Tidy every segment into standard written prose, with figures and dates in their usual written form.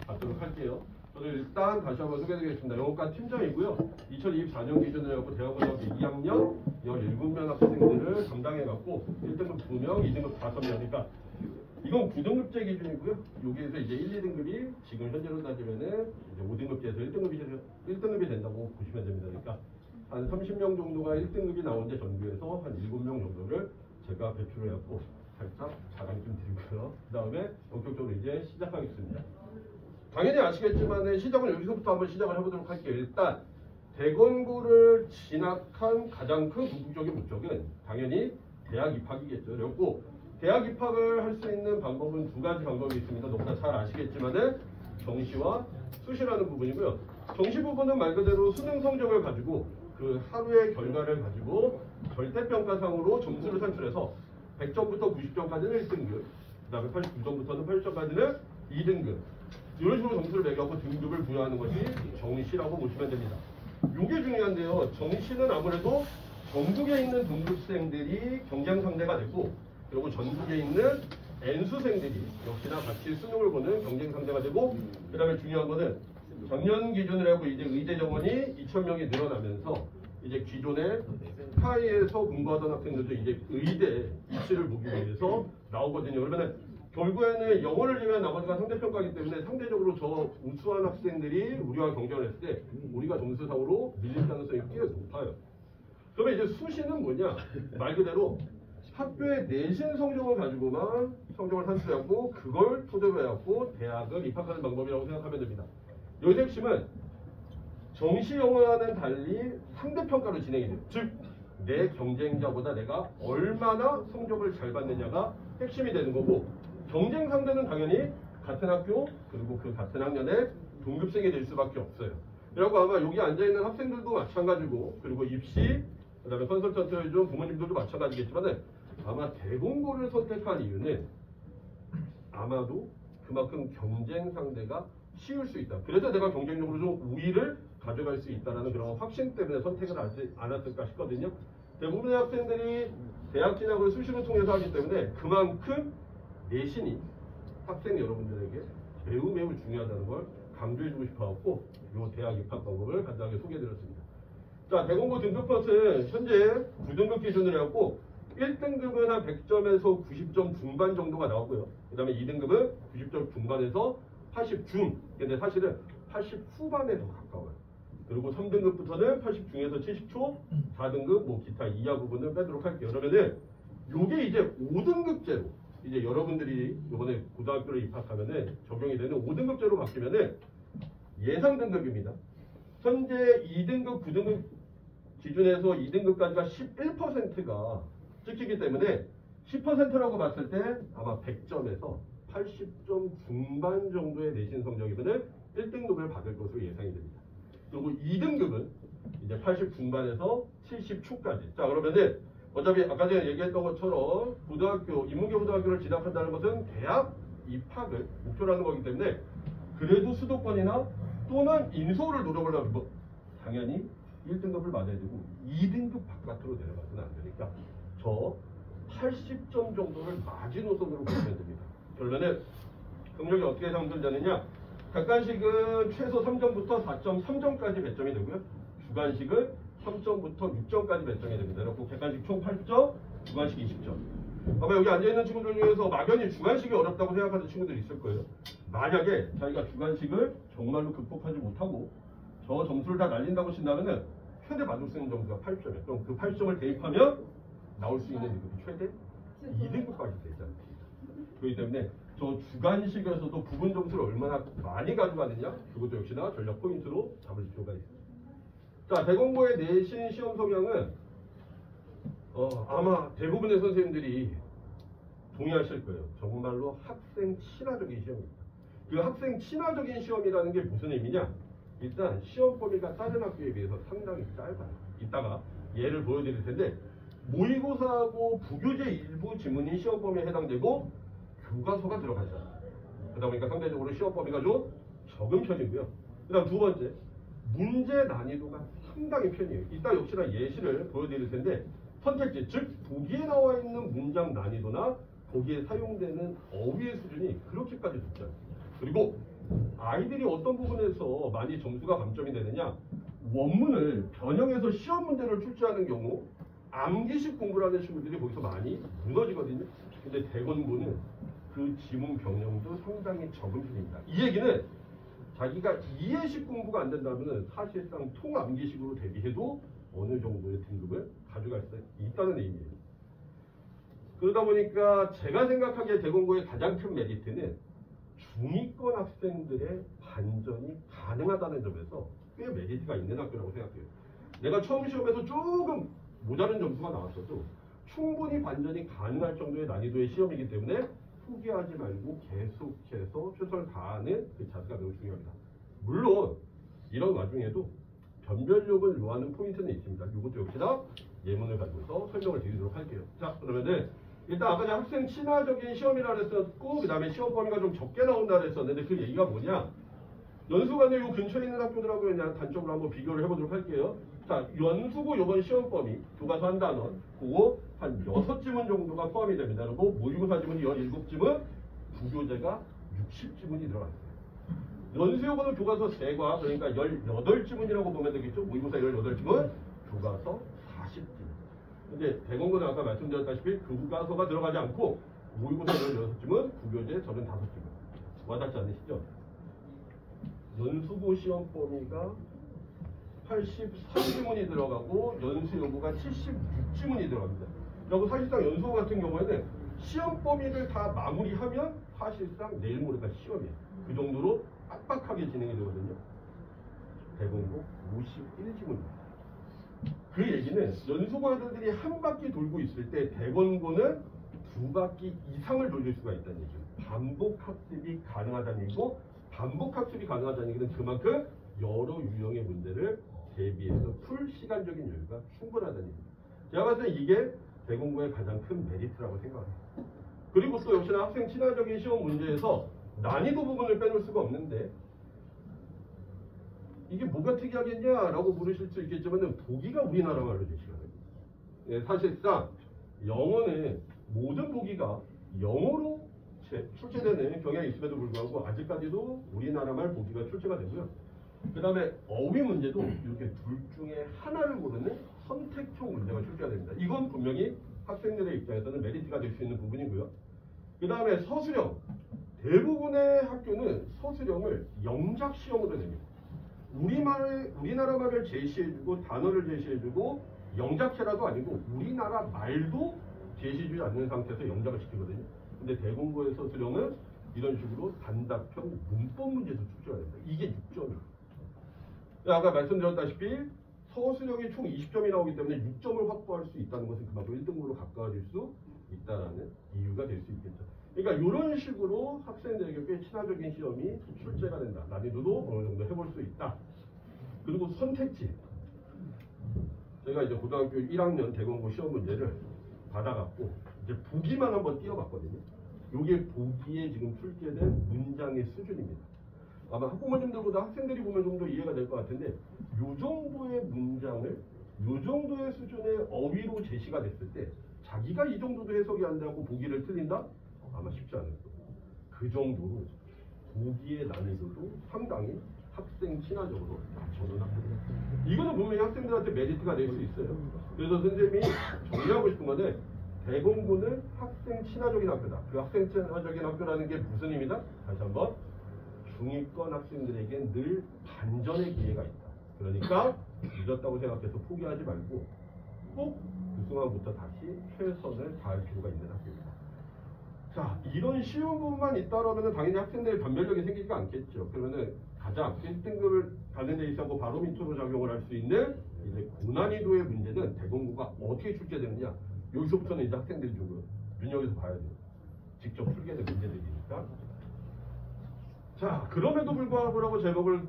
받도록 할게요. 저는 일단 다시 한번 소개해드리겠습니다. 영어과 팀장이고요. 2024년 기준으로 해서 대학원학교 2학년 17명 학생들을 담당해갖고 1등급 2명, 2등급 5명이니까 이건 9등급제 기준이고요. 여기에서 이제 1, 2등급이 지금 현재로 따지면은 이제 5등급제에서 1등급이 된다고 보시면 됩니다. 그러니까 한 30명 정도가 1등급이 나오는데 전교에서 한 7명 정도를 제가 배출을 해갖고 살짝 자랑 좀 드리고요. 그 다음에 본격적으로 이제 시작하겠습니다. 당연히 아시겠지만 시작은 여기서부터 한번 시작을 해보도록 할게요. 일단 대건고를 진학한 가장 큰 궁극적인 목적은 당연히 대학 입학이겠죠. 그리고 대학 입학을 할 수 있는 방법은 두 가지 방법이 있습니다. 너무나 잘 아시겠지만은 정시와 수시라는 부분이고요. 정시 부분은 말 그대로 수능 성적을 가지고 그 하루의 결과를 가지고 절대평가상으로 점수를 산출해서 100점부터 90점까지는 1등급, 그 다음에 89점부터는 80점까지는 2등급 이런 식으로 점수를 매겨갖고 등급을 부여하는 것이 정시라고 보시면 됩니다. 이게 중요한데요. 정시는 아무래도 전국에 있는 등급생들이 경쟁 상대가 되고 그리고 전국에 있는 N수생들이 역시나 같이 수능을 보는 경쟁 상대가 되고 그 다음에 중요한 거는 작년 기준으로 하고 이제 의대 정원이 2,000명이 늘어나면서 이제 기존에 타이에서 공부하던 학생들도 이제 의대 입시를 보기 위해서 나오거든요. 그러면은 결국에는 영어를 제외한 나머지가 상대평가이기 때문에 상대적으로 저 우수한 학생들이 우리와 경쟁을 했을 때 우리가 점수상으로 밀릴 가능성이 꽤 높아요. 그러면 이제 수시는 뭐냐? 말 그대로 학교의 내신 성적을 가지고만 성적을 산출하고 그걸 토대로 해갖고 대학을 입학하는 방법이라고 생각하면 됩니다. 여기서 핵심은 정시 영어와는 달리 상대평가로 진행이 돼요. 즉, 내 경쟁자보다 내가 얼마나 성적을 잘 받느냐가 핵심이 되는 거고 경쟁 상대는 당연히 같은 학교 그리고 그 같은 학년에 동급생이 될 수밖에 없어요. 그리고 아마 여기 앉아있는 학생들도 마찬가지고 그리고 입시 그 다음에 컨설턴트를 해준 부모님들도 마찬가지겠지만 아마 대공고를 선택한 이유는 아마도 그만큼 경쟁 상대가 쉬울 수 있다. 그래서 내가 경쟁력으로 좀 우위를 가져갈 수 있다는 그런 확신 때문에 선택을 하지 않았을까 싶거든요. 대부분의 학생들이 대학 진학을 수시로 통해서 하기 때문에 그만큼 내신이 학생 여러분들에게 매우 중요하다는 걸 강조해주고 싶어갖고 이 대학 입학 방법을 간단하게 소개해드렸습니다. 자, 대공고 등급컷은 현재 9등급 기준으로 해갖고 1등급은 한 100점에서 90점 중반 정도가 나오고요. 그 다음에 2등급은 90점 중반에서 80중. 근데 사실은 80 후반에 더 가까워요. 그리고 3등급부터는 80 중에서 70초, 4등급 뭐 기타 이하 부분을 빼도록 할게요. 그러면은 요게 이제 5등급제로 이제 여러분들이 이번에 고등학교를 입학하면은 적용이 되는 5등급제로 바뀌면은 예상 등급입니다. 현재 2등급, 9등급 기준에서 2등급까지가 11%가 찍히기 때문에 10%라고 봤을 때 아마 100점에서 80점 중반 정도의 내신 성적이면 1등급을 받을 것으로 예상이 됩니다. 그리고 2등급은 이제 80 중반에서 70 초까지. 자, 그러면은 어차피 아까 전에 얘기했던 것처럼 고등학교, 인문계 고등학교를 진학한다는 것은 대학 입학을 목표로 하는 거기 때문에 그래도 수도권이나 또는 인서울을 노려보려면 뭐 당연히 1등급을 맞아야 되고 2등급 바깥으로 내려가서는 안 되니까 저 80점 정도를 마지노선으로 보시면 됩니다. 그러면은 경력이 어떻게 상승되느냐? 객관식은 최소 3점부터 4.3점까지 배점이 되고요. 주관식은 3점부터 6점까지 배점이 됩니다. 그리고 객관식 총 8점, 주관식 20점. 아마 여기 앉아있는 친구들 중에서 막연히 주관식이 어렵다고 생각하는 친구들이 있을 거예요. 만약에 자기가 주관식을 정말로 극복하지 못하고 저 점수를 다 날린다고 친다면은 최대 받을 수 있는 점수가 8점이에요. 그럼 그 8점을 대입하면 나올 수 있는 등급이 최대 2등급까지 되지 않습니다. 그렇기 때문에 저 주관식에서도 부분 점수를 얼마나 많이 가져가느냐 그것도 역시나 전략 포인트로 잡을 필요가 있습니다. 자, 대공고의 내신 시험 성향은 아마 대부분의 선생님들이 동의하실 거예요. 정말로 학생 친화적인 시험입니다. 그 학생 친화적인 시험이라는 게 무슨 의미냐? 일단 시험 범위가 다른 학교에 비해서 상당히 짧아요. 이따가 예를 보여드릴 텐데 모의고사하고 부교재 일부 지문이 시험 범위에 해당되고 교과서가 들어가잖아요. 그러다 보니까 상대적으로 시험 범위가 좀 적은 편이고요. 그 다음 두 번째, 문제 난이도가 상당히 편이에요. 이따 역시나 예시를 보여드릴 텐데 선택지, 즉 보기에 나와 있는 문장 난이도나 거기에 사용되는 어휘의 수준이 그렇게까지 높지 않습니다. 그리고 아이들이 어떤 부분에서 많이 점수가 감점이 되느냐? 원문을 변형해서 시험 문제를 출제하는 경우 암기식 공부를 하는 친구들이 거기서 많이 무너지거든요. 근데 대본부는 그 지문 변형도 상당히 적은 편입니다. 이 얘기는 자기가 이해식 공부가 안 된다면 사실상 통암기식으로 대비해도 어느 정도의 등급을 가져갈 수 있다는 의미예요. 그러다 보니까 제가 생각하기에 대공고의 가장 큰 메리트는 중위권 학생들의 반전이 가능하다는 점에서 꽤 메리트가 있는 학교라고 생각해요. 내가 처음 시험에서 조금 모자른 점수가 나왔어도 충분히 반전이 가능할 정도의 난이도의 시험이기 때문에 포기하지 말고 계속해서 최선을 다하는 그 자세가 매우 중요합니다. 물론 이런 와중에도 변별력을 요하는 포인트는 있습니다. 이것도 역시나 예문을 가지고서 설명을 드리도록 할게요. 자, 그러면은 일단 아까 학생 친화적인 시험이라 그랬었고 그 다음에 시험 범위가 좀 적게 나온다 그랬었는데 그 얘기가 뭐냐? 연수관에 요 근처에 있는 학교들하고 그냥 단적으로 한번 비교를 해보도록 할게요. 자, 연수고 요번 시험 범위 교과서 한 단원 그거 한 6지문 정도가 포함이 됩니다. 그리고 모의고사 지문이 17지문, 부교재가 60지문이 들어갔어요. 연수요거는 교과서 3과 그러니까 18지문이라고 보면 되겠죠. 모의고사 18지문, 교과서 40지문. 근데 대공고는 아까 말씀드렸다시피 교과서가 들어가지 않고 모의고사 16지문, 부교재 35지문. 와닿지 않으시죠? 연수고 시험 범위가 83지문이 들어가고 연수요구가 76지문이 들어갑니다. 그리고 사실상 연수고 같은 경우에는 시험 범위를 다 마무리하면 사실상 내일 모레가 시험이에요. 그 정도로 빡빡하게 진행이 되거든요. 대공고 51지문입니다. 그 얘기는 연수고 애들이 한 바퀴 돌고 있을 때 대본고는 2바퀴 이상을 돌릴 수가 있다는 얘기죠. 반복 학습이 가능하다는 얘기고 반복 학습이 가능하다는 얘기는 그만큼 여러 유형의 문제를 대비해서 풀 시간적인 여유가 충분하다는 얘기입니다. 제가 봤을 때 이게 대공고의 가장 큰 메리트라고 생각합니다. 그리고 또 역시나 학생 친화적인 시험 문제에서 난이도 부분을 빼놓을 수가 없는데 이게 뭐가 특이하겠냐라고 물으실 수 있겠지만 보기가 우리나라 말로 제시하는 거예요. 사실상 영어는 모든 보기가 영어로 출제되는 경향이 있음에도 불구하고 아직까지도 우리나라 말 보기가 출제가 되고요. 그 다음에 어휘 문제도 이렇게 둘 중에 하나를 고르는 선택형 문제가 출제가 됩니다. 이건 분명히 학생들의 입장에서는 메리트가 될 수 있는 부분이고요. 그 다음에 서술형. 대부분의 학교는 서술형을 영작 시험으로 냅니다. 우리나라 말을 제시해주고 단어를 제시해주고 영작해라도 아니고 우리나라 말도 제시해주지 않는 상태에서 영작을 시키거든요. 근데 대공고의 서술형은 이런 식으로 단답형 문법 문제도 출제가 됩니다. 이게 6점이에요. 아까 말씀드렸다시피 서술형이 총 20점이 나오기 때문에 6점을 확보할 수 있다는 것은 그만큼 1등급으로 가까워질 수 있다는 이유가 될 수 있겠죠. 그러니까 이런 식으로 학생들에게 꽤 친화적인 시험이 출제가 된다. 난이도도 어느 정도 해볼 수 있다. 그리고 선택지. 제가 이제 고등학교 1학년 대공고 시험 문제를 받아갖고 이제 보기만 한번 띄워봤거든요. 이게 보기에 지금 출제된 문장의 수준입니다. 아마 학부모님들보다 학생들이 보면 좀 더 이해가 될 것 같은데 이 정도의 문장을 이 정도의 수준의 어휘로 제시가 됐을 때 자기가 이 정도도 해석이 안 되고 보기를 틀린다? 아마 쉽지 않을 거예요. 그 정도로 보기의 난이도도 상당히 학생 친화적으로 낮춰놓은 학교입니다. 이거는 분명히 학생들한테 메리트가 될 수 있어요. 그래서 선생님이 정리하고 싶은 건데 대공고는 학생 친화적인 학교다. 그 학생 친화적인 학교라는 게 무슨 의미다? 다시 한번 중위권 학생들에게 늘 반전의 기회가 있다. 그러니까 늦었다고 생각해서 포기하지 말고 꼭 그 순간부터 다시 최선을 다할 필요가 있는 학교입니다. 자, 이런 쉬운 부분만 있다라면 당연히 학생들의 변별력이 생기지가 않겠죠. 그러면은 가장 1등급을 가는 데 있어서 바로 밑으로 작용을 할 수 있는 이제 고난이도의 문제는 대공고가 어떻게 출제되느냐. 여기서부터는 이제 학생들이 좀 눈여겨서 봐야 돼요. 직접 풀게 될 문제들이니까. 자, 그럼에도 불구하고라고 제목을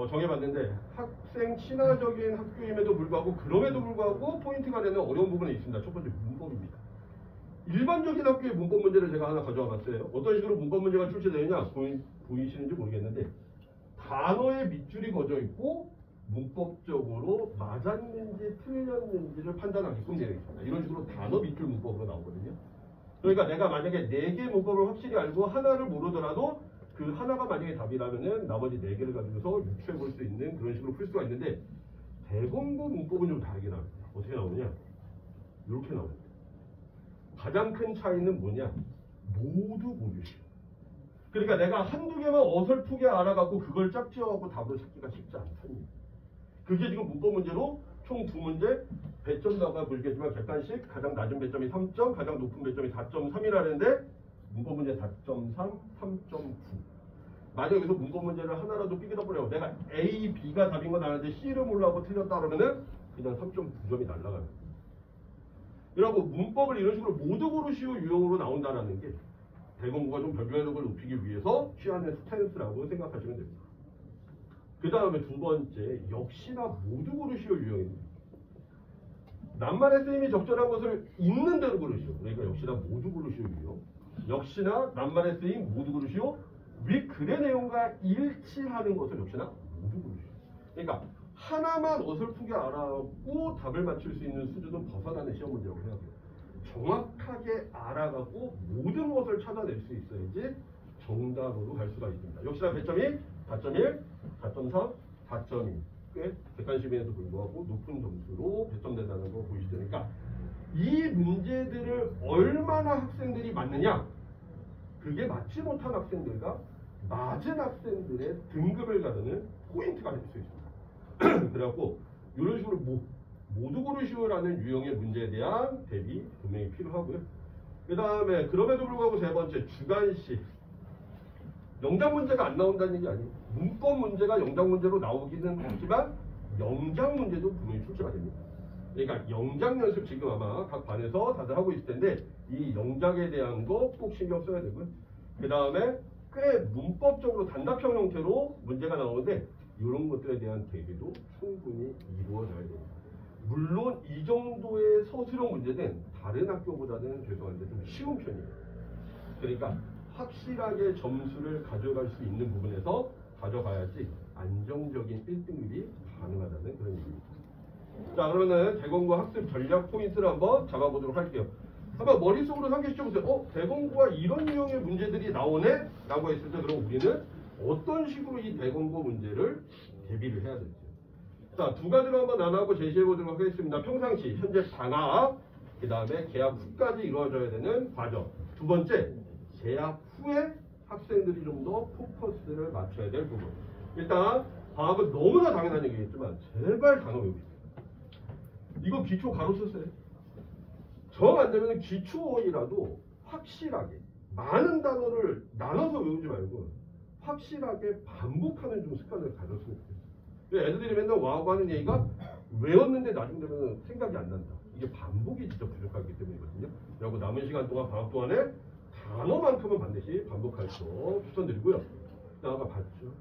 정해봤는데 학생 친화적인 학교임에도 불구하고 그럼에도 불구하고 포인트가 되는 어려운 부분이 있습니다. 첫 번째 문법입니다. 일반적인 학교의 문법 문제를 제가 하나 가져와 봤어요. 어떤 식으로 문법 문제가 출제되느냐 보이시는지 모르겠는데 단어의 밑줄이 그어져 있고 문법적으로 맞았는지 틀렸는지를 판단하게끔 되어 있습니다. 이런 식으로 단어 밑줄 문법으로 나오거든요. 그러니까 내가 만약에 4개 문법을 확실히 알고 하나를 모르더라도 그 그 하나가 만약에 답이라면은 나머지 4개를 가지고서 유추해 볼 수 있는 그런 식으로 풀 수가 있는데 대공고 문법은 좀 다르게 나옵니다. 어떻게 나오냐? 이렇게 나옵니다. 가장 큰 차이는 뭐냐? 모두 고르시오. 그러니까 내가 한두 개만 어설프게 알아갖고 그걸 짝지어갖고 답을 찾기가 쉽지 않습니다. 그게 지금 문법 문제로 총 2문제, 배점 나가 보시겠지만 객관식 가장 낮은 배점이 3점, 가장 높은 배점이 4.3이라는데 문법 문제 4.3, 3.9. 만약 여기서 문법 문제를 하나라도 삐끗어버려요. 내가 A, B가 답인 건 아는데 C를 몰라고 틀렸다 그러면은 그냥 3.9점이 날라가요. 그리고 문법을 이런 식으로 모두 고르시오 유형으로 나온다는 게 대공고가 좀 변별력을 높이기 위해서 취하는 스탠스라고 생각하시면 됩니다. 그 다음에 두 번째, 역시나 모두 고르시오 유형입니다. 낱말의 쓰임이 적절한 것을 있는 대로 고르시오. 그러니까 역시나 모두 고르시오 유형. 역시나 낱말의 쓰임 모두 고르시오. 위 글의 내용과 일치하는 것을 역시나 모두 고르시오. 그러니까 하나만 어설프게 알아갖고 답을 맞출 수 있는 수준은 벗어나는 시험 문제라고 생각해요. 정확하게 알아가고 모든 것을 찾아낼 수 있어야지 정답으로 갈 수가 있습니다. 역시나 배점이 4.1, 4.3, 4.2 꽤 객관식에도 불구하고 높은 점수로 배점된다는 거 보이시죠? 그러니까 이 문제들을 얼마나 학생들이 맞느냐, 그게 맞지 못한 학생들과 맞은 학생들의 등급을 가르는 포인트가 될 수 있습니다. 그래갖고 이런 식으로 모두 고르시오라는 유형의 문제에 대한 대비 분명히 필요하고요. 그 다음에 그럼에도 불구하고 세 번째, 주관식. 영작 문제가 안 나온다는 얘기 아니에요. 문법 문제가 영작 문제로 나오기는 하지만 영작 문제도 분명히 출제가 됩니다. 그러니까 영작 연습 지금 아마 각 반에서 다들 하고 있을 텐데 이 영작에 대한 거 꼭 신경 써야 되고요. 그 다음에 꽤 문법적으로 단답형 형태로 문제가 나오는데 이런 것들에 대한 대비도 충분히 이루어져야 됩니다. 물론 이 정도의 서술형 문제는 다른 학교보다는 죄송한데 좀 쉬운 편이에요. 그러니까 확실하게 점수를 가져갈 수 있는 부분에서 가져가야지 안정적인 1등급이 가능하다는 그런 얘기입니다. 자, 그러면은 대공고 학습 전략 포인트를 한번 잡아보도록 할게요. 한번 머릿속으로 상기시켜보세요. 대공고가 이런 유형의 문제들이 나오네? 라고 했을 때 그럼 우리는 어떤 식으로 이 대공고 문제를 대비를 해야 될지. 자, 두 가지로 한번 나눠서 제시해보도록 하겠습니다. 평상시, 현재 방학, 그 다음에 개학 후까지 이루어져야 되는 과정. 두 번째, 개학 후에 학생들이 좀 더 포커스를 맞춰야 될 부분. 일단 방학은 너무나 당연한 얘기겠지만 제발 단어 외우세요. 이거 기초 가로쳤어요. 정 안 되면 기초어이라도 확실하게 많은 단어를 나눠서 외우지 말고 확실하게 반복하는 좀 습관을 가졌으면 좋겠어요. 애들이 맨날 와하고 하는 얘기가 외웠는데 나중 되면 생각이 안 난다. 이게 반복이 진짜 부족하기 때문이거든요. 그리고 남은 시간 동안 방학 동안에 단어만큼은 반드시 반복할 거 추천드리고요. 아까 봤죠?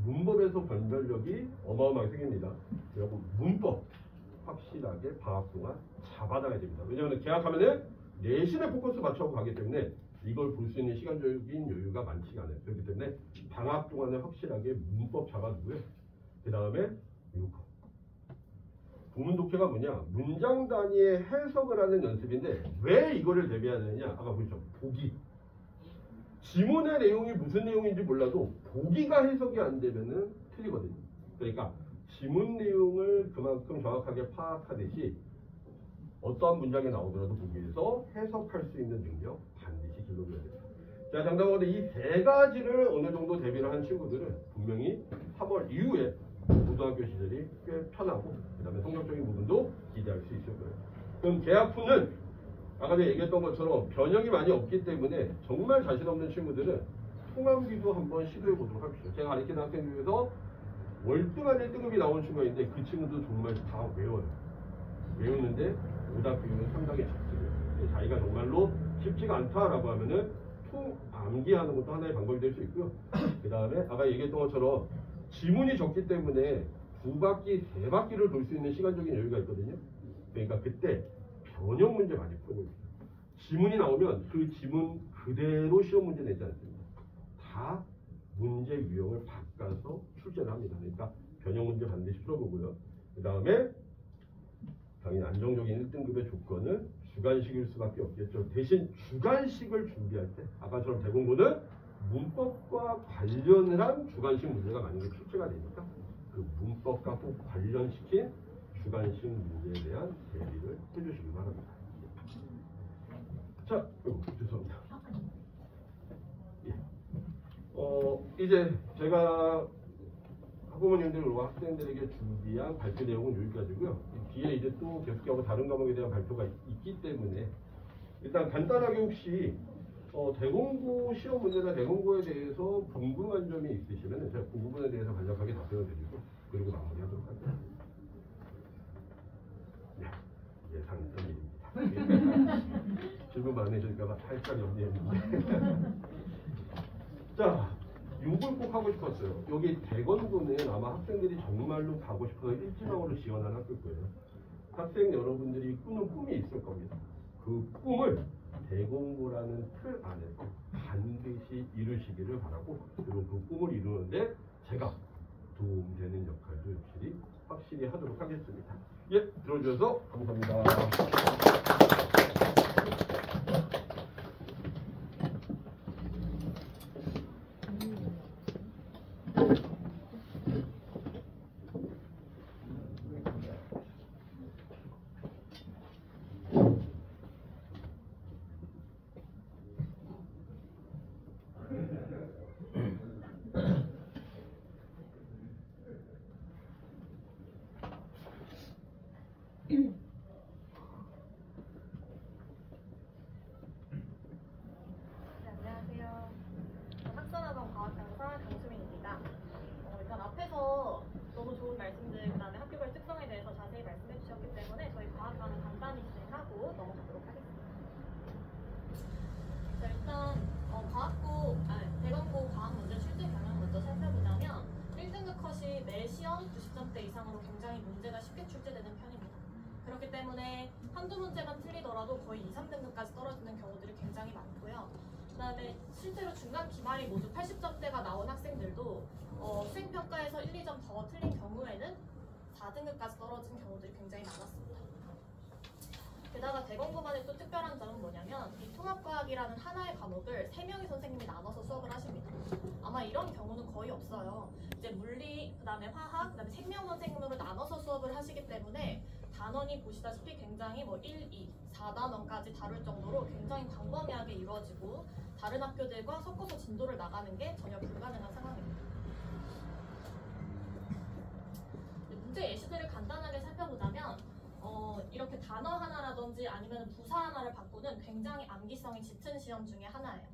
문법에서 변별력이 어마어마하게 생깁니다. 그리고 문법 확실하게 방학 동안 잡아놔야 됩니다. 왜냐하면 계약하면은 내신에 포커스 맞춰서 가기 때문에 이걸 볼 수 있는 시간적인 여유가 많지가 않아요. 그렇기 때문에 방학 동안에 확실하게 문법 잡아두고요. 그 다음에 이거 부문 독해가 뭐냐? 문장 단위의 해석을 하는 연습인데 왜 이거를 대비해야 되느냐? 아까 보셨죠? 보기. 지문의 내용이 무슨 내용인지 몰라도 보기가 해석이 안 되면은 틀리거든요. 그러니까 지문 내용을 그만큼 정확하게 파악하듯이 어떠한 문장이 나오더라도 보기에서 해석할 수 있는 능력 반드시 길러줘야 됩니다. 자, 장담하건대 이 세 가지를 어느 정도 대비를 한 친구들은 분명히 3월 이후에 고등학교 시절이 꽤 편하고 그 다음에 성적적인 부분도 기대할 수 있을 거예요. 그럼 개학 후는 아까 제가 얘기했던 것처럼 변형이 많이 없기 때문에 정말 자신 없는 친구들은 통암기도 한번 시도해 보도록 합시다. 제가 가르치는 학생 중에서 월등한 1등급이 나온 친구가 있는데 그 친구도 정말 다 외워요. 외우는데 오답 비율은 상당히 작습니다. 자기가 정말로 쉽지가 않다라고 하면은 통암기하는 것도 하나의 방법이 될 수 있고요. 그 다음에 아까 얘기했던 것처럼 지문이 적기 때문에 2바퀴, 3바퀴를 돌 수 있는 시간적인 여유가 있거든요. 그러니까 그때 변형 문제 많이 풀고 있어요. 지문이 나오면 그 지문 그대로 시험 문제 내지 않습니다. 다 문제 유형을 바꿔서 출제를 합니다. 그러니까 변형 문제 반드시 풀어보고요. 그 다음에 당연히 안정적인 1등급의 조건은 주관식일 수밖에 없겠죠. 대신 주관식을 준비할 때 아까처럼 대공고는 문법과 관련을 한 주관식 문제가 만약에 출제가 되니까 그 문법과 꼭 관련시킨 주관식 문제에 대한 대비를 해주시기 바랍니다. 자, 죄송합니다. 예. 이제 제가 학부모님들과 학생들에게 준비한 발표 내용은 여기까지고요. 뒤에 이제 또 계속하고 다른 과목에 대한 발표가 있기 때문에 일단 간단하게 혹시 대공고 시험 문제나 대공고에 대해서 궁금한 점이 있으시면 제가 그 부분에 대해서 간략하게 답변을 드리고 그리고 마무리하도록 하겠습니다. 네, 예상했던 일입니다. 질문 많으실까봐 살짝 염려했는데 자, 요걸 꼭 하고 싶었어요. 여기 대건고는 아마 학생들이 정말로 가고 싶어서 일지망으로 지원한 학교일 거예요. 학생 여러분들이 꾸는 꿈이 있을 겁니다. 그 꿈을 대공고라는 틀 안에서 반드시 이루시기를 바라고, 그리고 그 꿈을 이루는데 제가 도움되는 역할도 확실히 하도록 하겠습니다. 예, 들어주셔서 감사합니다. 일단 앞에서 너무 좋은 말씀들, 그다음에 학교별 특성에 대해서 자세히 말씀해 주셨기 때문에 저희 과학과는 간단히 진행하고 넘어가도록 하겠습니다. 자, 일단 대건고 과학 문제 출제 경향 먼저 살펴보자면 1등급 컷이 매 시험 90점대 이상으로 굉장히 문제가 쉽게 출제되는 편입니다. 그렇기 때문에 한두 문제만 틀리더라도 거의 2, 3등급까지 떨어지는 경우들이 굉장히 많고요. 그 다음에 실제로 중간 기말이 모두 80점대가 나온 학생들도 수행평가에서 1, 2점 더 틀린 경우에는 4등급까지 떨어진 경우들이 굉장히 많았습니다. 게다가 대건고만의 또 특별한 점은 뭐냐면 이 통합과학이라는 하나의 과목을 3명의 선생님이 나눠서 수업을 하십니다. 아마 이런 경우는 거의 없어요. 이제 물리, 그 다음에 화학, 그 다음에 생명 선생님으로 나눠서 수업을 하시기 때문에 단원이 보시다시피 굉장히 1, 2, 4단원까지 다룰 정도로 굉장히 광범위하게 이루어지고 다른 학교들과 섞어서 진도를 나가는 게 전혀 불가능한 상황입니다. 문제 예시들을 간단하게 살펴보자면 이렇게 단어 하나라든지 아니면 부사 하나를 바꾸는 굉장히 암기성이 짙은 시험 중에 하나예요.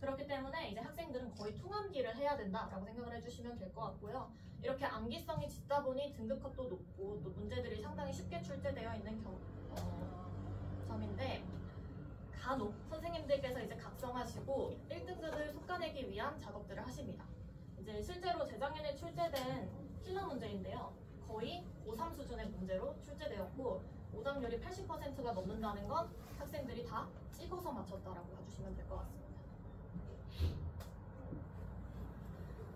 그렇기 때문에 이제 학생들은 거의 통암기를 해야 된다라고 생각을 해주시면 될 것 같고요. 이렇게 암기성이 짙다 보니 등급컷도 높고 또 문제들이 상당히 쉽게 출제되어 있는 점인데 간혹 선생님들께서 이제 각성하시고 1등급을 속아내기 위한 작업들을 하십니다. 이제 실제로 재작년에 출제된 킬러 문제인데요. 거의 고3 수준의 문제로 출제되었고 오답률이 80%가 넘는다는 건 학생들이 다 찍어서 맞췄다라고 봐주시면 될 것 같습니다.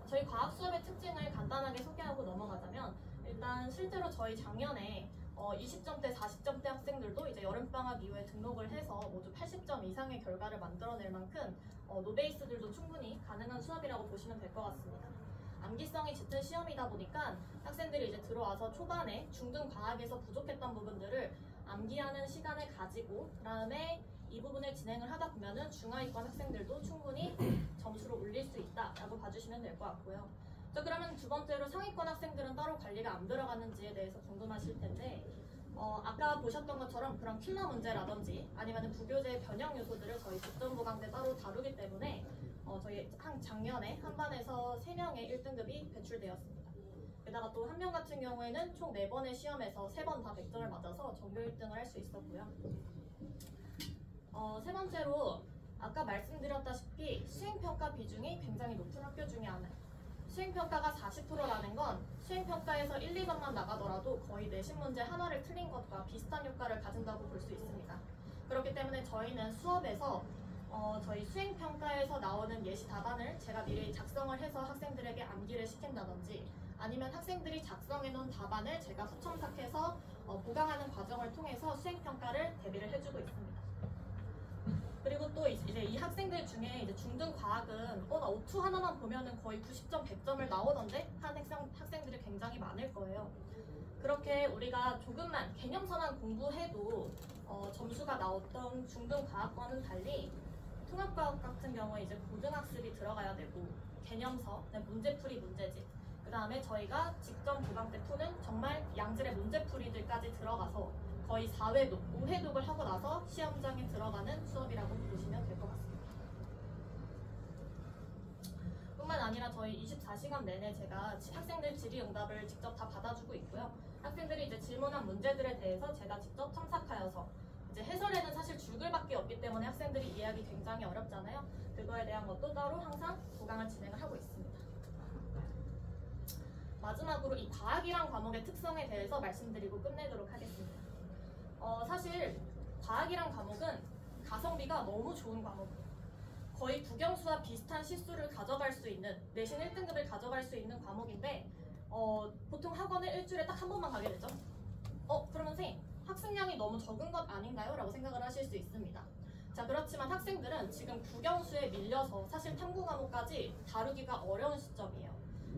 저희 과학 수업의 특징을 간단하게 소개하고 넘어가자면 일단 실제로 저희 작년에 20점대, 40점대 학생들도 이제 여름방학 이후에 등록을 해서 모두 80점 이상의 결과를 만들어낼 만큼 노베이스들도 충분히 가능한 수업이라고 보시면 될 것 같습니다. 암기성이 짙은 시험이다 보니까 학생들이 이제 들어와서 초반에 중등 과학에서 부족했던 부분들을 암기하는 시간을 가지고 그다음에 이 부분을 진행을 하다 보면은 중하위권 학생들도 충분히 점수를 올릴 수 있다라고 봐주시면 될 것 같고요. 자, 그러면 두 번째로 상위권 학생들은 따로 관리가 안 들어가는지에 대해서 궁금하실 텐데 아까 보셨던 것처럼 그런 킬러 문제라든지 아니면 부교재 변형 요소들을 저희 국정보강대 따로 다루기 때문에 저희 작년에 한 반에서 3명의 1등급이 배출되었습니다. 게다가 또 한 명 같은 경우에는 총 4번의 시험에서 3번 다 100점을 맞아서 전교 1등을 할 수 있었고요. 세 번째로 아까 말씀드렸다시피 수행평가 비중이 굉장히 높은 학교 중에 하나예요. 수행평가가 40%라는 건 수행평가에서 1, 2점만 나가더라도 거의 내신 문제 하나를 틀린 것과 비슷한 효과를 가진다고 볼 수 있습니다. 그렇기 때문에 저희는 수업에서 저희 수행평가에서 나오는 예시 답안을 제가 미리 작성을 해서 학생들에게 암기를 시킨다든지 아니면 학생들이 작성해놓은 답안을 제가 후첨삭해서 보강하는 과정을 통해서 수행평가를 대비를 해주고 있습니다. 그리고 또 이제 이 학생들 중에 이제 중등 과학은 나 O2 하나만 보면은 거의 90점, 100점을 나오던데 하는 학생들이 굉장히 많을 거예요. 그렇게 우리가 조금만 개념서만 공부해도 점수가 나왔던 중등 과학과는 달리 통합과학 같은 경우에 이제 고등학습이 들어가야 되고 개념서, 문제풀이 문제집, 그 다음에 저희가 직전 부강 때 푸는 정말 양질의 문제풀이들까지 들어가서 거의 4회독, 5회독을 하고 나서 시험장에 들어가는 수업이라고 보시면 될 것 같습니다. 뿐만 아니라 저희 24시간 내내 제가 학생들 질의응답을 직접 다 받아주고 있고요. 학생들이 이제 질문한 문제들에 대해서 제가 직접 탐색하여서 이제 해설에는 사실 줄글밖에 없기 때문에 학생들이 이해하기 굉장히 어렵잖아요. 그거에 대한 것도 따로 항상 보강을 진행을 하고 있습니다. 마지막으로 이 과학이란 과목의 특성에 대해서 말씀드리고 끝내도록 하겠습니다. 사실 과학이란 과목은 가성비가 너무 좋은 과목이에요. 거의 국영수와 비슷한 시수를 가져갈 수 있는, 내신 1등급을 가져갈 수 있는 과목인데 보통 학원을 일주일에 딱 한 번만 가게 되죠. 그러면 선생님, 학습량이 너무 적은 것 아닌가요? 라고 생각을 하실 수 있습니다. 자, 그렇지만 학생들은 지금 국영수에 밀려서 사실 탐구 과목까지 다루기가 어려운 시점이에요.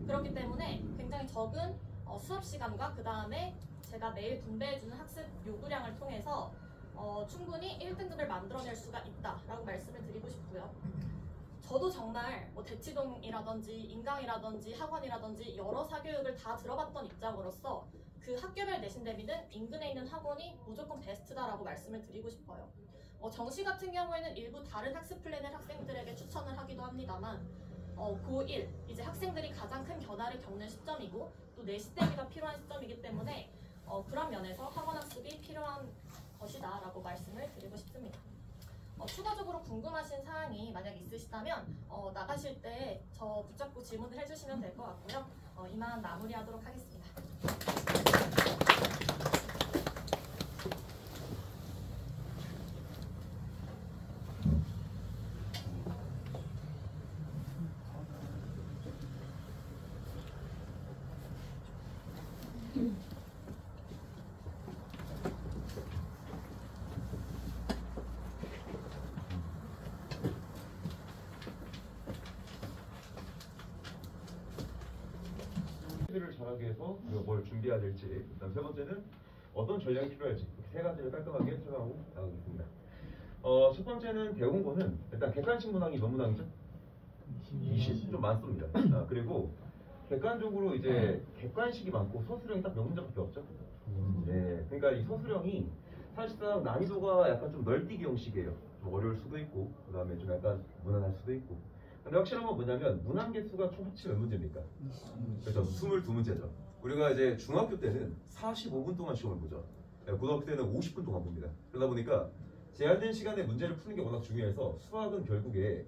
그렇기 때문에 굉장히 적은 수업 시간과 그 다음에 제가 매일 분배해주는 학습 요구량을 통해서 충분히 1등급을 만들어낼 수가 있다라고 말씀을 드리고 싶고요. 저도 정말 대치동이라든지 인강이라든지 학원이라든지 여러 사교육을 다 들어봤던 입장으로서 그 학교별 내신 대비는 인근에 있는 학원이 무조건 베스트다라고 말씀을 드리고 싶어요. 정시 같은 경우에는 일부 다른 학습 플랜을 학생들에게 추천을 하기도 합니다만 고1 이제 학생들이 가장 큰 변화를 겪는 시점이고 또 내신 대비가 필요한 시점이기 때문에 그런 면에서 학원 학습이 필요한 것이다 라고 말씀을 드리고 싶습니다. 추가적으로 궁금하신 사항이 만약 있으시다면 나가실 때 저 붙잡고 질문을 해주시면 될 것 같고요. 이만 마무리하도록 하겠습니다. 를 잘하기 위해서 우리가 뭘 준비해야 될지, 그다음 세 번째는 어떤 전략이 필요할지, 이렇게 세 가지를 깔끔하게 설명하고 나가겠습니다. 첫 번째는 대공고는 일단 객관식 문항이 몇 문항이죠? 20. 좀 많습니다. 그리고 객관적으로 이제 객관식이 많고 서술형이 딱 몇 문제밖에 없죠? 네, 그러니까 이 서술형이 사실상 난이도가 약간 좀 널뛰기 형식이에요. 좀 어려울 수도 있고, 그 다음에 좀 약간 무난할 수도 있고. 근데 확실한 건 뭐냐면 문항 개수가 총 합치면 몇 문제입니까? 그렇죠. 22문제죠. 우리가 이제 중학교 때는 45분 동안 시험을 보죠. 고등학교 때는 50분 동안 봅니다. 그러다 보니까 제한된 시간에 문제를 푸는 게 워낙 중요해서 수학은 결국에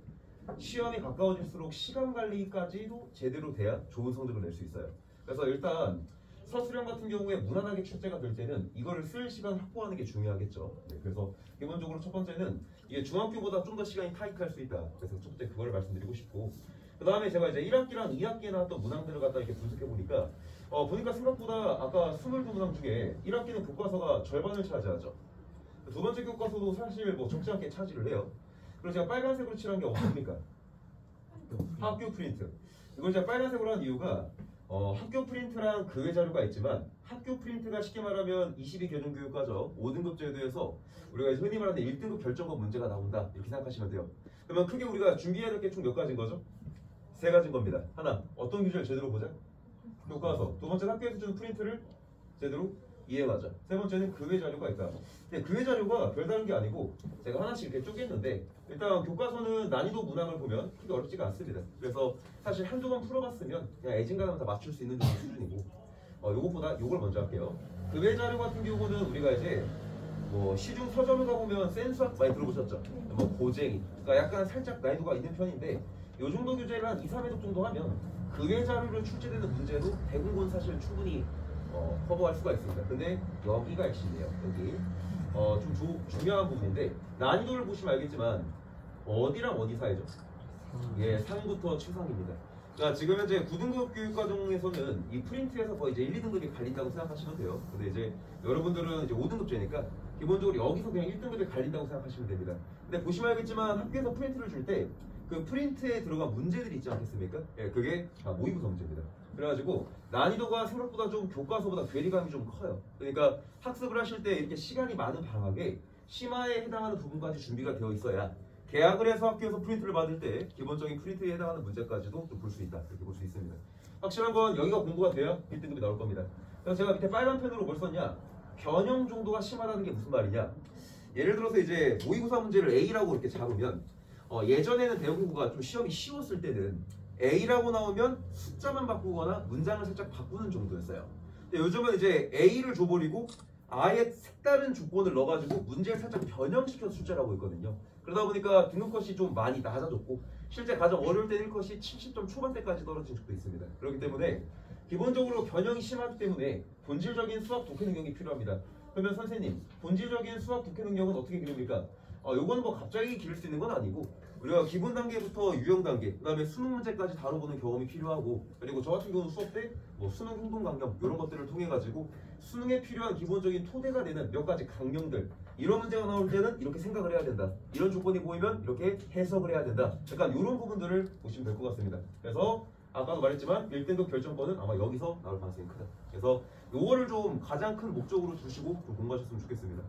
시험이 가까워질수록 시간 관리까지도 제대로 돼야 좋은 성적을 낼 수 있어요. 그래서 일단 서술형 같은 경우에 무난하게 출제가 될 때는 이거를 쓸 시간 확보하는 게 중요하겠죠. 네, 그래서 기본적으로 첫 번째는 이게 중학교보다 좀 더 시간이 타이트할 수 있다. 그래서 첫 번째 그거를 말씀드리고 싶고, 그 다음에 제가 이제 1학기랑 2학기에 나왔던 문항들을 갖다 이렇게 분석해 보니까 보니까 생각보다 아까 22문항 중에 1학기는 교과서가 절반을 차지하죠. 두 번째 교과서도 사실 뭐 적지 않게 차지를 해요. 그리고 제가 빨간색으로 칠한 게 어떻습니까? 학교 프린트. 이걸 제가 빨간색으로 한 이유가 학교 프린트랑 그 외 자료가 있지만 학교 프린트가 쉽게 말하면 22교정교육과정 5등급 제도에서 우리가 흔히 말하는 1등급 결정권 문제가 나온다 이렇게 생각하시면 돼요. 그러면 크게 우리가 준비해야 될 게 총 몇 가지인 거죠? 세 가지인 겁니다. 하나, 어떤 규제를 제대로 보자? 교과서. 두 번째는 학교에서 주는 프린트를 제대로 이해하자. 세 번째는 그 외 자료가 있다. 근데 그 외 자료가 별다른 게 아니고 제가 하나씩 이렇게 쪼갰는데 일단 교과서는 난이도 문항을 보면 크게 어렵지가 않습니다. 그래서 사실 한두 번 풀어봤으면 그냥 애진가는 다 맞출 수 있는 정도 수준이고 요것보다 요걸 먼저 할게요. 그 외 자료 같은 경우는 우리가 이제 뭐 시중 서점을 가보면 센 수학 많이 들어보셨죠? 뭐 고쟁이. 그러니까 약간 살짝 난이도가 있는 편인데 요 정도 교재를 한 2, 3회독 정도 하면 그 외 자료로 출제되는 문제도 대부분 사실 충분히 커버할 수가 있습니다. 근데 여기가 핵심이에요. 여기 좀 중요한 부분인데 난이도를 보시면 알겠지만 어디랑 어디 사이죠? 예, 상부터 최상입니다. 자, 지금 현재 9등급 교육과정에서는 이 프린트에서 거의 이제 1, 2등급이 갈린다고 생각하시면 돼요. 근데 이제 여러분들은 이제 5등급제니까 기본적으로 여기서 그냥 1등급이 갈린다고 생각하시면 됩니다. 근데 보시면 알겠지만 학교에서 프린트를 줄 때 그 프린트에 들어간 문제들이 있지 않겠습니까? 예, 그게 모의고사 문제입니다. 그래가지고 난이도가 생각보다 좀 교과서보다 괴리감이 좀 커요. 그러니까 학습을 하실 때 이렇게 시간이 많은 방학에 심화에 해당하는 부분까지 준비가 되어 있어야 계약을 해서 학교에서 프린트를 받을 때 기본적인 프린트에 해당하는 문제까지도 좀 볼 수 있다. 이렇게 볼 수 있습니다. 확실한 건 여기가 공부가 돼야 1등급이 나올 겁니다. 그래서 제가 밑에 빨간 펜으로 뭘 썼냐? 변형 정도가 심하다는 게 무슨 말이냐? 예를 들어서 이제 모의고사 문제를 A라고 이렇게 잡으면 예전에는 대국어가 좀 시험이 쉬웠을 때는 A라고 나오면 숫자만 바꾸거나 문장을 살짝 바꾸는 정도였어요. 근데 요즘은 이제 A를 줘버리고 아예 색다른 조건을 넣어가지고 문제를 살짝 변형시켜서 숫자라고 있거든요. 그러다 보니까 등급 컷이 좀 많이 낮아졌고 실제 가장 어려울 때 1컷이 70점 초반대까지 떨어진 적도 있습니다. 그렇기 때문에 기본적으로 변형이 심하기 때문에 본질적인 수학 독해 능력이 필요합니다. 그러면 선생님, 본질적인 수학 독해 능력은 어떻게 기릅니까? 요거는 뭐 갑자기 기를 수 있는 건 아니고 우리가 기본 단계부터 유형 단계, 그다음에 수능 문제까지 다뤄보는 경험이 필요하고 그리고 저 같은 경우는 수업 때 뭐 수능 행동 강령 이런 것들을 통해 가지고 수능에 필요한 기본적인 토대가 되는 몇 가지 강령들 이런 문제가 나올 때는 이렇게 생각을 해야 된다. 이런 조건이 보이면 이렇게 해석을 해야 된다. 약간 이런 부분들을 보시면 될 것 같습니다. 그래서 아까도 말했지만 1등급 결정권은 아마 여기서 나올 가능성이 크다. 그래서 요거를 좀 가장 큰 목적으로 두시고 좀 공부하셨으면 좋겠습니다.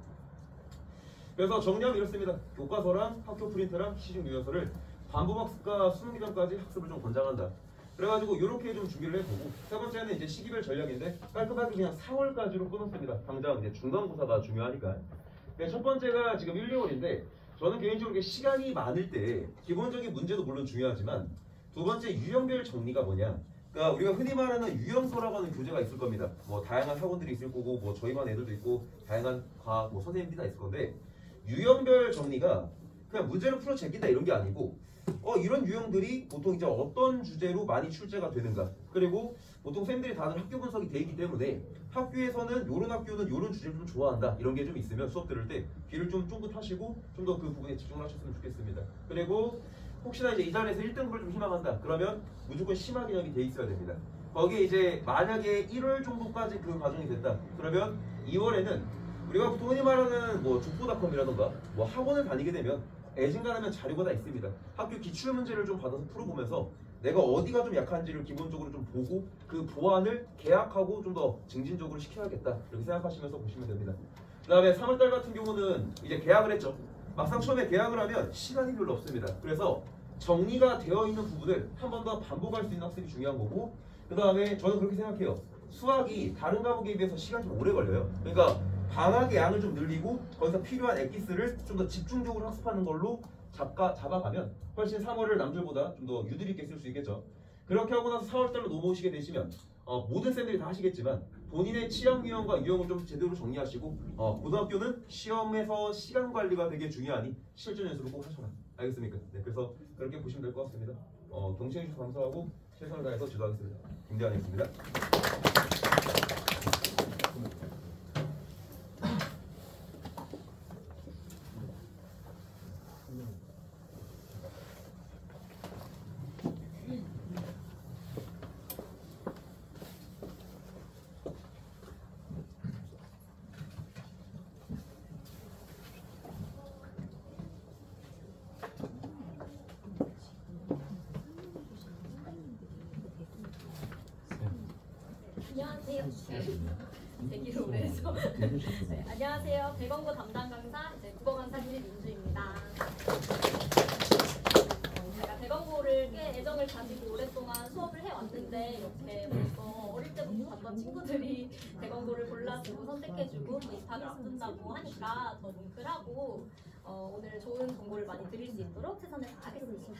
그래서 정리하면 이렇습니다. 교과서랑 학교 프린트랑 시중 유연서를 반복학습과 수능 기간까지 학습을 좀 권장한다. 그래가지고 이렇게 좀 준비를 해보고 세 번째는 이제 시기별 전략인데 깔끔하게 그냥 4월까지로 끊었습니다. 당장 이제 중간고사가 중요하니까. 네, 첫 번째가 지금 1, 2월인데 저는 개인적으로 이렇게 시간이 많을 때 기본적인 문제도 물론 중요하지만 두 번째 유형별 정리가 뭐냐? 그러니까 우리가 흔히 말하는 유형서라고 하는 교재가 있을 겁니다. 뭐 다양한 학원들이 있을 거고 뭐 저희 반 애들도 있고 다양한 과학 뭐 선생님들이 다 있을 건데 유형별 정리가 그냥 문제를 풀어 제낀다 이런 게 아니고 이런 유형들이 보통 이제 어떤 주제로 많이 출제가 되는가 그리고 보통 쌤들이 다들 학교 분석이 돼 있기 때문에 학교에서는 요런 학교는 요런 주제를 좀 좋아한다 이런 게 좀 있으면 수업 들을 때 귀를 좀 쫑긋하시고 좀 더 그 부분에 집중을 하셨으면 좋겠습니다. 그리고 혹시나 이제 이 자리에서 1등급을 좀 희망한다 그러면 무조건 심화 기억이 돼 있어야 됩니다. 거기에 이제 만약에 1월 정도까지 그 과정이 됐다 그러면 2월에는 우리가 보통 흔히 말하는 뭐 족보닷컴이라던가 뭐 학원을 다니게 되면 애진간하면 자료가 다 있습니다. 학교 기출 문제를 좀 받아서 풀어보면서 내가 어디가 좀 약한지를 기본적으로 좀 보고 그 보완을 계약하고 좀 더 증진적으로 시켜야겠다 이렇게 생각하시면서 보시면 됩니다. 그 다음에 3월달 같은 경우는 이제 계약을 했죠. 막상 처음에 계약을 하면 시간이 별로 없습니다. 그래서 정리가 되어 있는 부분을 한 번 더 반복할 수 있는 학습이 중요한 거고 그 다음에 저는 그렇게 생각해요. 수학이 다른 과목에 비해서 시간이 좀 오래 걸려요. 그러니까 방학의 양을 좀 늘리고 거기서 필요한 엑기스를 좀 더 집중적으로 학습하는 걸로 잡아가면 훨씬 3월을 남들보다 좀 더 유도리 있게 쓸 수 있겠죠. 그렇게 하고 나서 4월달로 넘어오시게 되시면 모든 쌤들이 다 하시겠지만 본인의 취향 유형과 유형을 좀 제대로 정리하시고 고등학교는 시험에서 시간 관리가 되게 중요하니 실전 연습을 꼭 하셔라. 알겠습니까? 네, 그래서 그렇게 보시면 될 것 같습니다. 경청해 주셔서 감사하고 최선을 다해서 지도하겠습니다. 김대환이었습니다. 안녕하세요. 대기로 오래 해서. 네, 안녕하세요. 대건고 담당 강사 국어 강사 김민주입니다. 제가 대건고를 꽤 애정을 가지고 오랫동안 수업을 해왔는데 이렇게 벌써 어릴 때부터 봤던 친구들이 대건고를 골라주고 선택해주고 입학을 앞둔다고 하니까 더 뭉클하고 오늘 좋은 정보를 많이 드릴 수 있도록 최선을 다하겠습니다.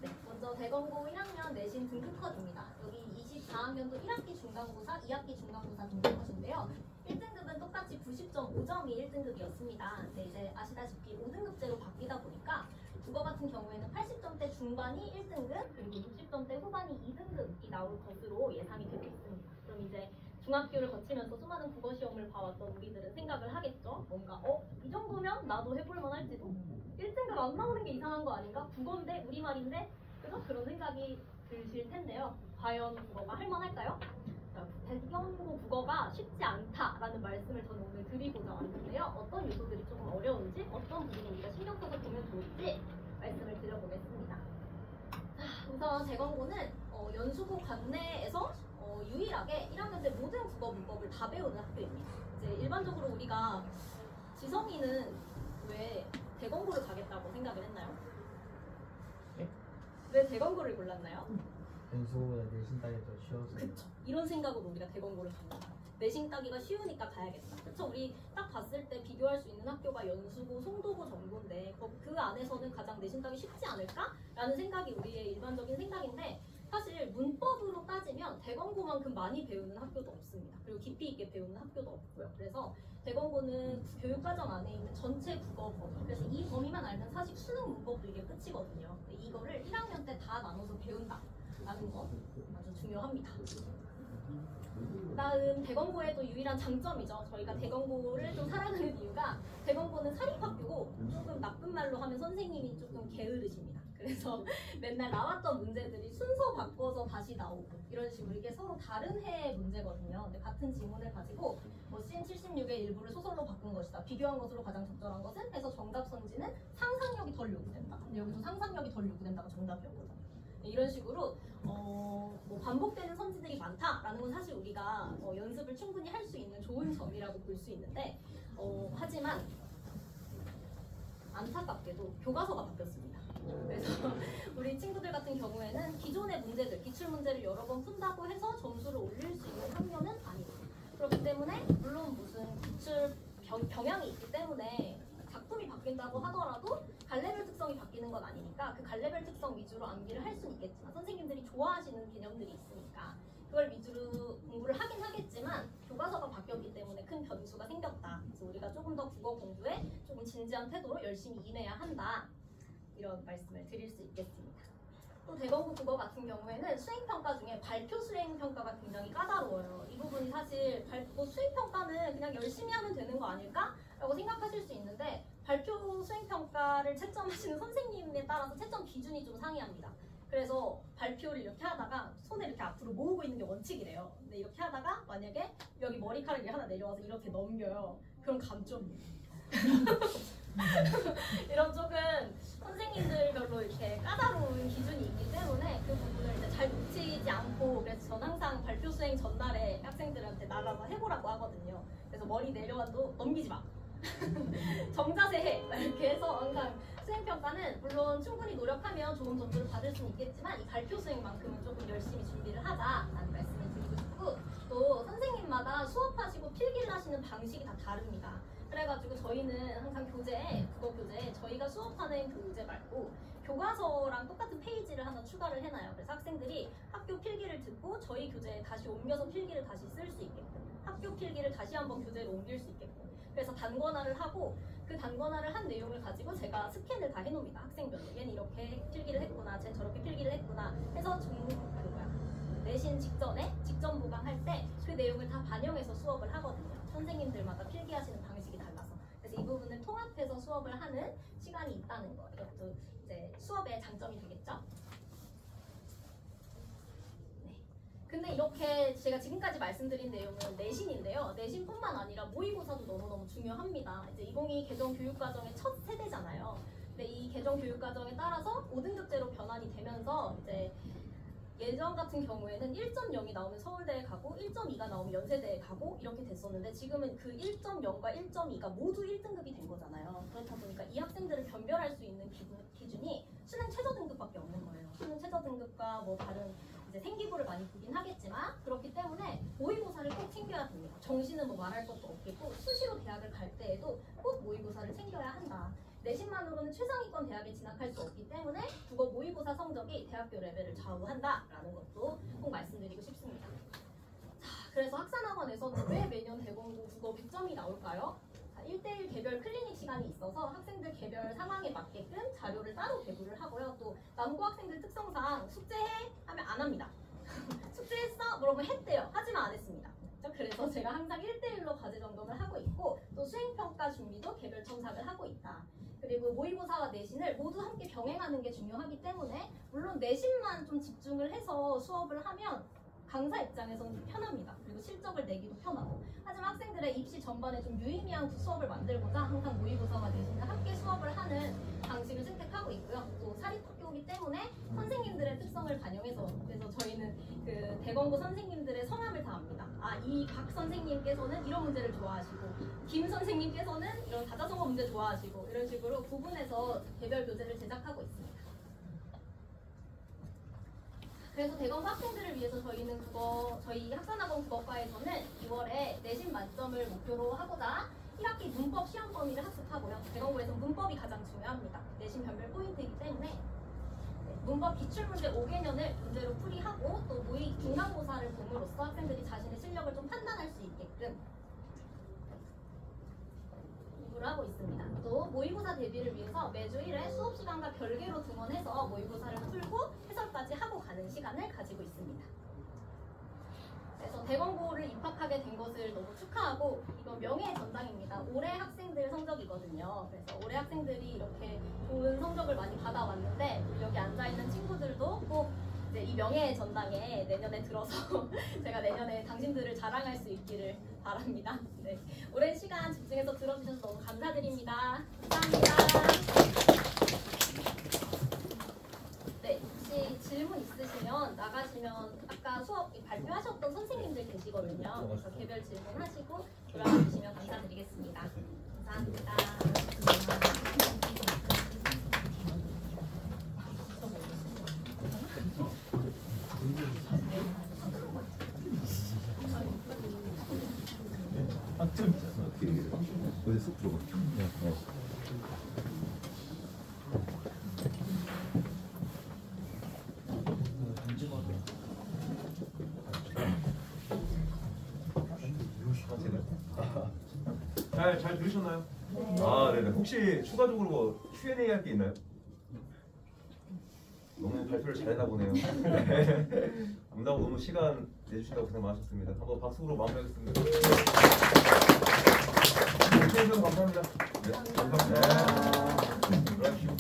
네, 먼저 대건고 1학년 내신 등급컷입니다. 여기 24학년도 1학기 중간고사, 2학기 중간고사 등급컷인데요. 1등급은 똑같이 90.5점이 1등급이었습니다. 근데 이제 아시다시피 5등급제로 바뀌다 보니까 국어 같은 경우에는 80점대 중반이 1등급, 그리고 60점대 후반이 2등급이 나올 것으로 예상이 되고 있습니다. 그럼 이제 중학교를 거치면서 수많은 국어 시험을 봐왔던 우리들은 생각을 하겠죠. 뭔가 이 정도면 나도 해볼만 할지도. 1등급 안 나오는 게 이상한 거 아닌가? 국어인데 우리말인데 그죠? 그런 생각이 드실 텐데요. 과연 국어가 할만할까요? 자, 대경고 국어가 쉽지 않다라는 말씀을 저는 오늘 드리고자 왔는데요. 어떤 요소들이 조금 어려운지, 어떤 부분이 우리가 신경 써서 보면 좋을지 말씀을 드려보겠습니다. 자, 우선 대경고는 연수고 관내에서 유일하게 1학년 때 모든 국어 문법을 다 배우는 학교입니다. 이제 일반적으로 우리가 지성이는 왜 대경고를 가겠다고 생각을 했나요? 네? 왜 대경고를 골랐나요? 연수보다 내신 따기 더 쉬워서. 그쵸. 이런 생각으로 우리가 대경고를 갑니다. 내신 따기가 쉬우니까 가야겠다. 그쵸. 우리 딱 봤을 때 비교할 수 있는 학교가 연수고, 송도고, 정고인데 그 안에서는 가장 내신 따기 쉽지 않을까? 라는 생각이 우리의 일반적인 생각인데 사실 문법으로 따지면 대경고만큼 많이 배우는 학교도 없습니다. 그리고 깊이 있게 배우는 학교도 없고요. 그래서 대경고는 교육과정 안에 있는 전체 국어 범위, 그래서 이 범위만 알면 사실 수능 문법도 이게 끝이거든요. 근데 이거를 1학년 때 다 나눠서 배운다라는 거 아주 중요합니다. 그다음 대경고의 유일한 장점이죠. 저희가 대경고를 좀 사랑하는 이유가 대경고는 사립학교고 조금 나쁜 말로 하면 선생님이 조금 게으르십니다. 그래서 맨날 나왔던 문제들이 순서 바꿔서 다시 나오고 이런 식으로 이게 서로 다른 해의 문제거든요. 근데 같은 지문을 가지고 CM76의 일부를 소설로 바꾼 것이다. 비교한 것으로 가장 적절한 것은 해서 정답 선지는 상상력이 덜 요구된다. 근데 여기서 상상력이 덜 요구된다가 정답이었거든요. 이런 식으로 뭐 반복되는 선지들이 많다라는 건 사실 우리가 연습을 충분히 할 수 있는 좋은 점이라고 볼 수 있는데 하지만 안타깝게도 교과서가 바뀌었습니다. 그래서 우리 친구들 같은 경우에는 기존의 문제들, 기출문제를 여러 번 푼다고 해서 점수를 올릴 수 있는 학년은 아닙니다. 그렇기 때문에 물론 무슨 기출 경향이 있기 때문에 작품이 바뀐다고 하더라도 갈래별 특성이 바뀌는 건 아니니까 그 갈래별 특성 위주로 암기를 할 수는 있겠지만 선생님들이 좋아하시는 개념들이 있으니까 그걸 위주로 공부를 하긴 하겠지만 교과서가 바뀌었기 때문에 큰 변수가 생겼다. 그래서 우리가 조금 더 국어 공부에 조금 진지한 태도로 열심히 임해야 한다. 이런 말씀을 드릴 수 있겠습니다. 또 대경고 국어 같은 경우에는 수행평가 중에 발표 수행평가가 굉장히 까다로워요. 이 부분이 사실 수행평가는 그냥 열심히 하면 되는 거 아닐까? 라고 생각하실 수 있는데 발표 수행평가를 채점하시는 선생님에 따라서 채점 기준이 좀 상이합니다. 그래서 발표를 이렇게 하다가 손을 이렇게 앞으로 모으고 있는 게 원칙이래요. 근데 이렇게 하다가 만약에 여기 머리카락이 하나 내려와서 이렇게 넘겨요. 그럼 감점이에요. 이런 쪽은 선생님들별로 이렇게 까다로운 기준이 있기 때문에 그 부분을 이제 잘 놓치지 않고 그래서 전 항상 발표 수행 전날에 학생들한테 나가서 해보라고 하거든요. 그래서 머리 내려와도 넘기지 마. 정자세 해. 이렇게 해서 항상 수행평가는 물론 충분히 노력하면 좋은 점수를 받을 수는 있겠지만 이 발표 수행만큼은 조금 열심히 준비를 하자라는 말씀을 드리고 싶고 또 선생님마다 수업하시고 필기를 하시는 방식이 다 다릅니다. 그래가지고 저희는 항상 교재에 국어 교재에 저희가 수업하는 교재 말고 교과서랑 똑같은 페이지를 하나 추가를 해놔요. 그래서 학생들이 학교 필기를 듣고 저희 교재에 다시 옮겨서 필기를 다시 쓸 수 있게끔 학교 필기를 다시 한번 교재로 옮길 수 있게끔 그래서 단권화를 하고 그 단권화를 한 내용을 가지고 제가 스캔을 다 해놓습니다. 학생별로 얘는 이렇게 필기를 했구나 쟤는 저렇게 필기를 했구나 해서 내신 직전에 직전 보강할 때 그 내용을 다 반영해서 수업을 하거든요. 선생님들마다 필기하시는 방식이 달라서 그래서 이 부분을 통합해서 수업을 하는 시간이 있다는 거 이것도 이제 수업의 장점이 되겠죠. 네. 근데 이렇게 제가 지금까지 말씀드린 내용은 내신인데요. 내신뿐만 아니라 모의고사도 너무너무 중요합니다. 이제 2022 개정 교육과정의 첫 세대잖아요. 근데 이 개정 교육과정에 따라서 5등급제로 변환이 되면서 이제 예전 같은 경우에는 1.0이 나오면 서울대에 가고 1.2가 나오면 연세대에 가고 이렇게 됐었는데 지금은 그 1.0과 1.2가 모두 1등급이 된 거잖아요. 그렇다 보니까 이 학생들을 변별할 수 있는 기준이 수능 최저 등급밖에 없는 거예요. 수능 최저 등급과 뭐 다른 이제 생기부를 많이 보긴 하겠지만 그렇기 때문에 모의고사를 꼭 챙겨야 됩니다. 정시는 뭐 말할 것도 없겠고 수시로 대학을 갈 때에도 꼭 모의고사를 챙겨야 한다. 내신만으로는 최상위권 대학에 진학할 수 없기 때문에 국어 모의고사 성적이 대학교 레벨을 좌우한다라는 것도 꼭 말씀드리고 싶습니다. 자, 그래서 학산학원에서는 왜 매년 대공고 국어 100점이 나올까요? 1대1 개별 클리닉 시간이 있어서 학생들 개별 상황에 맞게끔 자료를 따로 배부를 하고요. 또 남고 학생들 특성상 숙제해? 하면 안 합니다. 숙제했어? 물어보면 했대요. 하지만 안 했습니다. 있죠. 그래서 제가 항상 1대1로 과제 점검을 하고 있고 또 수행평가 준비도 개별 첨삭을 하고 있다. 그리고 모의고사와 내신을 모두 함께 병행하는 게 중요하기 때문에 물론 내신만 좀 집중을 해서 수업을 하면 강사 입장에서는 편합니다. 그리고 실적을 내기도 편하고. 하지만 학생들의 입시 전반에 좀 유의미한 수업을 만들고자 항상 모의고사와 내신을 함께 수업을 하는 방식을 선택하고 있고요. 또 사립학교이기 때문에 선생님들의 특성을 반영해서 그래서 저희는 그 대검고 선생님들의 성함을 다 압니다. 아, 이 박 선생님께서는 이런 문제를 좋아하시고 김 선생님께서는 이런 다자성어 문제 좋아하시고 이런 식으로 구분해서 개별 교재를 제작하고 있습니다. 그래서 대검고 학생들을 위해서 저희는 저희 학산학원 국어과에서는 6월에 내신 만점을 목표로 하고자 1학기 문법 시험 범위를 학습하고요. 대검고에서는 문법이 가장 중요합니다. 내신 변별 포인트이기 때문에 문법 기출문제 5개년을 문제로 풀이하고 또 모의 중간고사를 봄으로써 학생들이 자신의 실력을 좀 판단할 수 있게끔 공부를 하고 있습니다. 또 모의고사 대비를 위해서 매주 1회 수업 시간과 별개로 등원해서 모의고사를 풀고 해설까지 하고 가는 시간을 가지고 있습니다. 그래서 대검고를 입학하게 된 것을 너무 축하하고 이건 명예의 전당입니다. 올해 학생들 성적이거든요. 그래서 올해 학생들이 이렇게 좋은 성적을 많이 받아왔는데 여기 앉아있는 친구들도 꼭 이제 이 명예의 전당에 내년에 들어서 제가 내년에 당신들을 자랑할 수 있기를 바랍니다. 네, 오랜 시간 집중해서 들어주셔서 너무 감사드립니다. 감사합니다. 네, 혹시 질문 있으시면 나가시면 아까 수업 발표하셨던 선생님들 계시거든요. 그래서 개별 질문하시고 들어가 주시면 감사드리겠습니다. 감사합니다. 거기 쑥 들어가. 잘 들으셨나요? 아, 네네. 혹시 추가적으로 뭐 Q&A 할 게 있나요? 너무 발표를 잘했나 보네요. 네. 문다고 너무 시간 내주신다고 고생 많으셨습니다. 한번 박수로 마무리하겠습니다. 네, 감사합니다. 네, 감사합니다. 네. 들어가십시오.